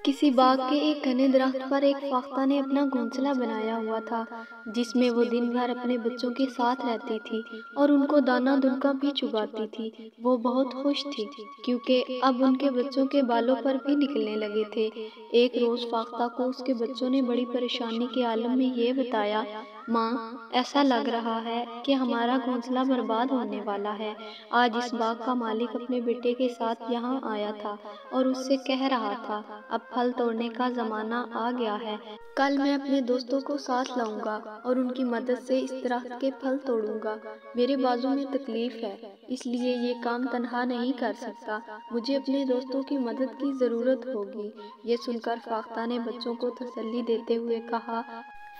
کسی باغ کے ایک گھنے درخت پر ایک فاختہ نے اپنا گھونسلہ بنایا ہوا تھا، جس میں وہ دن بھر اپنے بچوں کے ساتھ رہتی تھی اور ان کو دانہ دلکا بھی چباتی تھی۔ وہ بہت خوش تھی کیونکہ اب ان کے بچوں کے بالوں پر بھی نکلنے لگے تھے۔ ایک روز فاختہ کو اس کے بچوں نے بڑی پریشانی کے عالم میں یہ بتایا، ماں، ایسا لگ رہا ہے کہ ہمارا گھونسلہ برباد ہونے والا ہے۔ آج اس باغ کا مالک اپنے بیٹے کے ساتھ یہاں آیا تھا اور اس سے کہہ رہا تھا، اب پھل توڑنے کا زمانہ آ گیا ہے۔ کل میں اپنے دوستوں کو ساتھ لاؤں گا اور ان کی مدد سے اس درخت کے پھل توڑوں گا۔ میرے بازو میں تکلیف ہے، اس لیے یہ کام تنہا نہیں کر سکتا، مجھے اپنے دوستوں کی مدد کی ضرورت ہوگی۔ یہ سن کر فاختہ نے بچوں کو تسلی دیتے ہوئے کہا،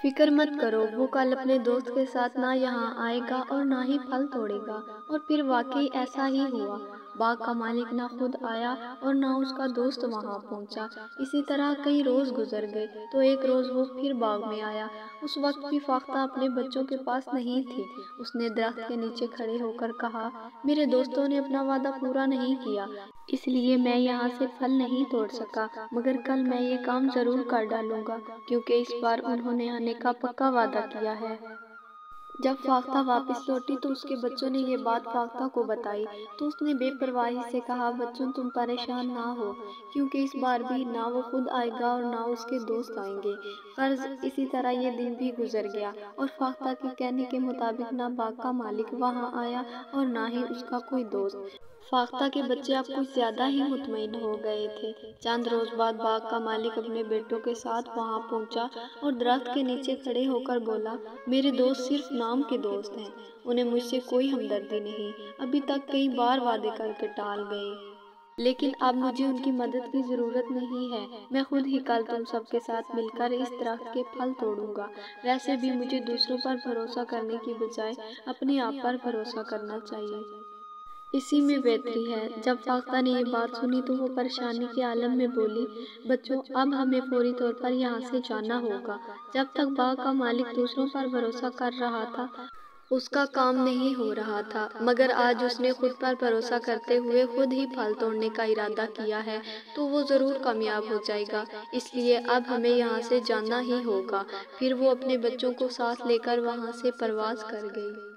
فکر مت کرو، وہ کل اپنے دوست کے ساتھ نہ یہاں آئے گا اور نہ ہی پھل توڑے گا۔ اور پھر واقعی ایسا ہی ہوا۔ باغ کا مالک نہ خود آیا اور نہ اس کا دوست وہاں پہنچا۔ اسی طرح کئی روز گزر گئے تو ایک روز وہ پھر باغ میں آیا۔ اس وقت بھی فاختہ اپنے بچوں کے پاس نہیں تھی۔ اس نے درخت کے نیچے کھڑے ہو کر کہا، میرے دوستوں نے اپنا وعدہ پورا نہیں کیا، اس لیے میں یہاں سے پھل نہیں توڑ سکا، مگر کل میں یہ کام ضرور کر ڈالوں گا کیونکہ اس بار انہوں نے آنے کا پکا وعدہ کیا ہے۔ جب فاختہ واپس لوٹی تو اس کے بچوں نے یہ بات فاختہ کو بتائی تو اس نے بے پرواہی سے کہا، بچوں، تم پریشان نہ ہو کیونکہ اس بار بھی نہ وہ خود آئے گا اور نہ اس کے دوست آئیں گے۔ غرض اسی طرح یہ دن بھی گزر گیا اور فاختہ کے کہنے کے مطابق نہ باغ کا مالک وہاں آیا اور نہ ہی اس کا کوئی دوست۔ فاختہ کے بچے اب کچھ زیادہ ہی مطمئن ہو گئے تھے۔ چند روز بعد باغ کا مالک اپنے بیٹوں کے ساتھ وہاں پہنچا اور درخت کے نیچے کھڑے ہو کر بولا، میرے دوست صرف نام کے دوست ہیں، انہیں مجھ سے کوئی ہمدردی نہیں، ابھی تک کئی بار وعدے کر کے ٹال گئے، لیکن اب مجھے ان کی مدد کی ضرورت نہیں ہے، میں خود ہی کل تم سب کے ساتھ مل کر اس درخت کے پھل توڑوں گا۔ ویسے بھی مجھے دوسروں پر بھروسہ کرنے کی بجائے اپنے آپ پر بھروسہ کرنا چاہیے، اسی میں بہتری ہے۔ جب فاختہ نے یہ بات سنی تو وہ پریشانی کے عالم میں بولی، بچوں، اب ہمیں فوری طور پر یہاں سے جانا ہوگا۔ جب تک باغ کا مالک دوسروں پر بھروسہ کر رہا تھا اس کا کام نہیں ہو رہا تھا، مگر آج اس نے خود پر بھروسہ کرتے ہوئے خود ہی پھل توڑنے کا ارادہ کیا ہے تو وہ ضرور کامیاب ہو جائے گا، اس لیے اب ہمیں یہاں سے جانا ہی ہوگا۔ پھر وہ اپنے بچوں کو ساتھ لے کر وہاں سے پرواز کر گئی۔